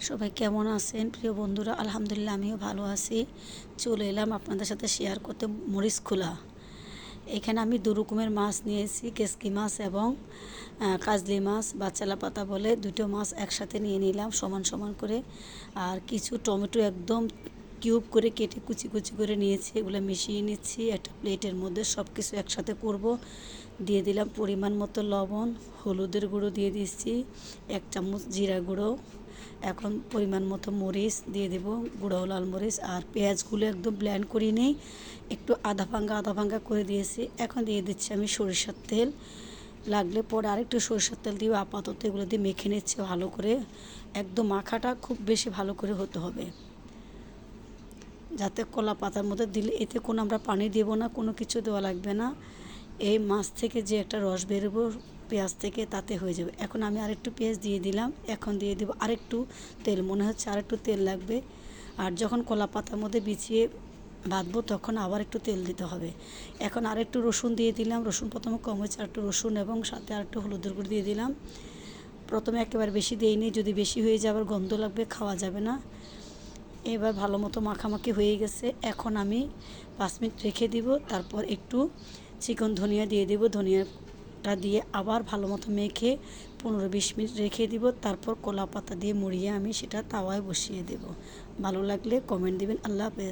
সবাই কেমন আছেন প্রিয় বন্ধুরা? আলহামদুলিল্লাহ আমিও ভালো আছি। চলে এলাম আপনাদের সাথে শেয়ার করতে মরিচ খোলা। এখানে আমি দু রকমের মাছ নিয়েছি, কেসকি মাছ এবং কাজলি মাছ বা চেলা পাতা বলে, দুটো মাছ একসাথে নিয়ে নিলাম সমান সমান করে। আর কিছু টমেটো একদম কিউব করে কেটে কুচি কুচি করে নিয়েছি, এগুলো মিশিয়ে নিচ্ছি একটা প্লেটের মধ্যে। সব কিছু একসাথে করব। দিয়ে দিলাম পরিমাণ মতো লবণ, হলুদের গুঁড়ো দিয়ে দিচ্ছি 1 চামচ, জিরা গুঁড়ো, এখন পরিমাণ মতো মরিচ দিয়ে দেব, গুঁড়ো লাল মরিচ। আর পেঁয়াজগুলো একদম ব্লেন্ড করে নিই, একটু আধা ভাঙ্গা করে দিয়েছি। এখন দিয়ে দিচ্ছি আমি সরিষার তেল, লাগলে পরে আরেকটু সরিষার তেল দিয়ে আপাতত এগুলো দিয়ে মেখে নিচ্ছে ভালো করে। একদম মাখাটা খুব বেশি ভালো করে হতে হবে, যাতে কলা পাতার মধ্যে দিলে এতে কোনো আমরা পানি দেব না, কোনো কিছু দেওয়া লাগবে না। এই মাছ থেকে যে একটা রস বেরোবো পেঁয়াজ থেকে, তাতে হয়ে যাবে। এখন আমি আরেকটু পেঁয়াজ দিয়ে দিলাম, এখন দিয়ে দেবো আরেকটু তেল, মনে হচ্ছে আরেকটু তেল লাগবে। আর যখন কলা পাতার মধ্যে বিছিয়ে বাঁধবো তখন আবার একটু তেল দিতে হবে। এখন আরেকটু রসুন দিয়ে দিলাম, রসুন প্রথমে কম হয়েছে, আরেকটু রসুন এবং সাথে আরেকটু হলুদের গুঁড়ো দিয়ে দিলাম। প্রথমে একেবারে বেশি দিইনি, যদি বেশি হয়ে যায় আবার গন্ধ লাগবে, খাওয়া যাবে না। এবার ভালো মতো মাখামাখি হয়ে গেছে। এখন আমি 5 মিনিট রেখে দিব, তারপর একটু চিকন ধনিয়া দিয়ে দেব। ধনিয়াটা দিয়ে আবার ভালো মতো মেখে 15-20 মিনিট রেখে দিব। তারপর কলা পাতা দিয়ে মুড়িয়ে আমি সেটা তাওয়ায় বসিয়ে দেব। ভালো লাগলে কমেন্ট দিবেন। আল্লাহ হাফেজ।